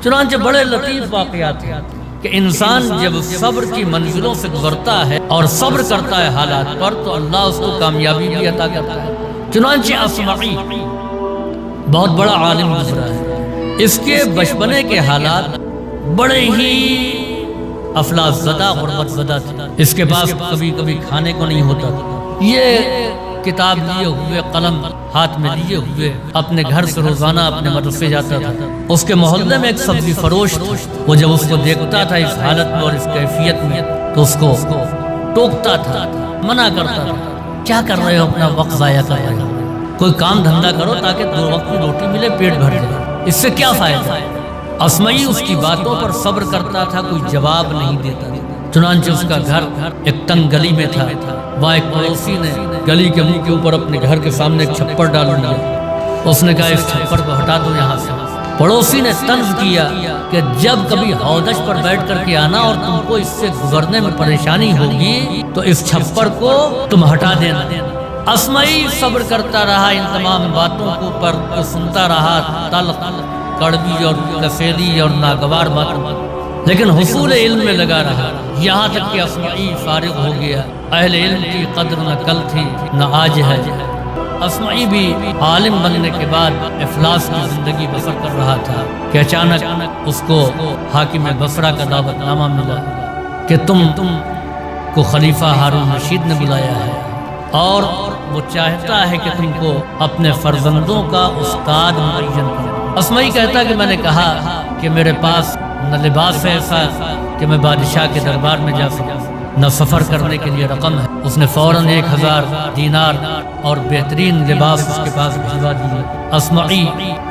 چنانچہ بڑے لطیف واقعات ہیں کہ انسان جب صبر کی منزلوں سے گزرتا ہے اور صبر کرتا ہے حالات پر تو اللہ اس کو کامیابی بھی عطا کرتا ہے۔ چنانچہ اصمعی بہت بڑا عالم گزرا ہے، اس کے بچپنے کے حالات بڑے ہی افلاس زدہ غربت زدہ تھے، اس کے پاس کبھی کبھی کھانے کو نہیں ہوتا تھا۔ یہ کتاب لیے ہوئے، قلم ہاتھ میں لیے ہوئے اپنے گھر سے روزانہ اپنے مدرسے جاتا تھا۔ اس کے محلے میں ایک سبزی فروش تھا، وہ جب اس کو دیکھتا تھا اس حالت میں اور اس کیفیت میں تو اس کو ٹوکتا تھا، منع کرتا تھا، کیا کر رہے ہو، اپنا وقت ضائع کر رہے ہو، کوئی کام دھندا کرو تاکہ 2 وقت کی روٹی ملے، پیٹ بھر جائے، اس سے کیا فائدہ ہے۔ اصمعی اس کی باتوں پر صبر کرتا تھا، کوئی جواب نہیں دیتا تھا۔ چنانچہ اس کا گھر ایک تنگ گلی میں تھا، وہاں ایک پڑوسی نے گلی کے منہ کے اوپر اپنے گھر کے سامنے ایک چھپر ڈال دیا۔ اس نے کہا اس چھپر کو ہٹا دو یہاں سے۔ پڑوسی نے طنز کیا کہ جب کبھی ہودج پر بیٹھ کر کے آنا اور تم کو اس سے گزرنے میں پریشانی ہوگی تو اس چھپر کو تم ہٹا دینا۔ اصمعی صبر کرتا رہا، ان تمام باتوں کو پر سنتا رہا، تلخ کڑوی اور کسیلی اور ناگوار باتوں، لیکن حصول علم میں لگا رہا، یہاں تک کہ اصمعی فارغ ہو گیا۔ اہل علم کی قدر نہ کل تھی نہ آج ہے۔ اصمعی بھی عالم بننے کے بعد افلاس کی زندگی بسر کر رہا تھا کہ اچانک اس کو حاکم بصرہ کا دعوت نامہ ملا کہ تم کو خلیفہ ہارون رشید نے بلایا ہے اور وہ چاہتا ہے کہ تم کو اپنے فرزندوں کا استاد معین کرو۔ اصمعی کہتا کہ میں نے کہا کہ میرے پاس نہ لباس ہے ایسا کہ میں بادشاہ کے دربار میں جا سکوں، نہ سفر کرنے کے لیے رقم ہے۔ اس نے فوراً 1000 دینار اور بہترین لباس اس کے پاس بھجوا دیے۔ اصمعی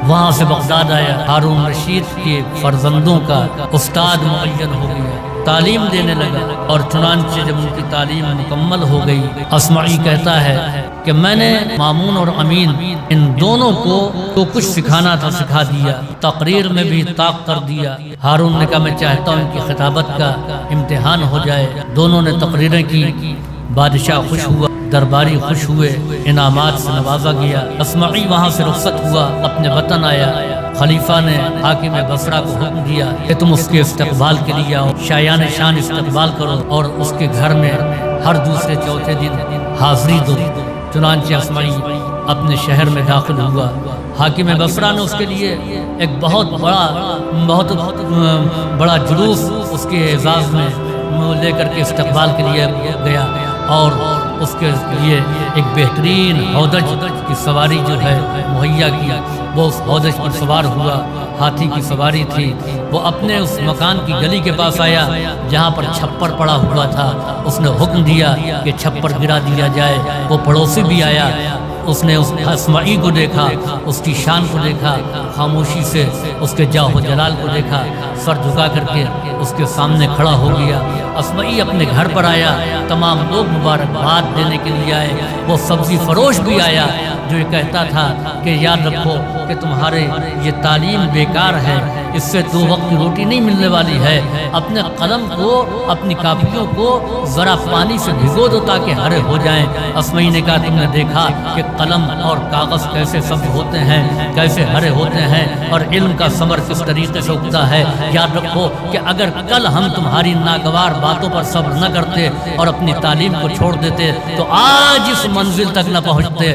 وہاں سے بغداد آیا، ہارون رشید کے فرزندوں کا استاد معین ہو گیا، تعلیم دینے لگا، اور چنانچہ جب ان کی تعلیم مکمل ہو گئی، اصمعی کہتا ہے کہ میں نے مامون اور امین ان دونوں کو تو کچھ سکھانا تھا سکھا دیا، تقریر میں بھی طاق کر دیا۔ ہارون نے کہا میں چاہتا ہوں ان کی خطابت کا امتحان ہو جائے۔ دونوں نے تقریریں کی، بادشاہ خوش ہوا، درباری خوش ہوئے، انعامات سے نوازا گیا۔ اصمعی وہاں سے رخصت ہوا، اپنے وطن آیا۔ خلیفہ نے حاکم بصرہ کو حکم دیا کہ تم اس کے استقبال کے لیے آؤ، شایان شان استقبال کرو اور اس کے گھر میں ہر دوسرے چوتھے دن حاضری دو۔ چنانچہ اصمعی اپنے شہر میں داخل ہوا۔ حاکم بصرہ نے اس کے لیے ایک بہت بڑا جلوس اس کے اعزاز میں لے کر کے استقبال کے لیے گیا اور اس کے لیے ایک بہترین ہودج کی سواری جو ہے مہیا کی۔ وہ اس ہودج پر سوار ہوا، ہاتھی کی سواری تھی۔ وہ اپنے اس مکان کی گلی کے پاس آیا جہاں پر چھپر پڑا ہوا تھا۔ اس نے حکم دیا کہ چھپر گرا دیا جائے۔ وہ پڑوسی بھی آیا، اس نے اس اصمعی کو دیکھا، اس کی شان کو دیکھا، خاموشی سے اس کے جاہ و جلال کو دیکھا، سر جھکا کر کے اس کے سامنے کھڑا ہو گیا۔ اصمعی اپنے گھر پر آیا، تمام لوگ مبارکباد دینے کے لیے آئے۔ وہ سبزی فروش بھی آیا جو یہ کہتا تھا کہ یاد رکھو کہ تمہارے یہ تعلیم بیکار ہے، اس سے 2 وقت کی روٹی نہیں ملنے والی ہے۔ اپنے قلم کو، اپنی کاپیوں کو ذرا پانی سے بھگو دو تاکہ ہرے ہو جائیں۔ اصمعی نے کہا تم نے دیکھا کہ قلم اور کاغذ کیسے سبز ہوتے ہیں، کیسے ہرے ہوتے ہیں، اور علم کا ثمر کس طریقے سے اگتا ہے۔ یاد رکھو کہ اگر کل ہم تمہاری ناگوار باتوں پر صبر نہ کرتے اور اپنی تعلیم کو چھوڑ دیتے تو آج اس منزل تک نہ پہنچتے۔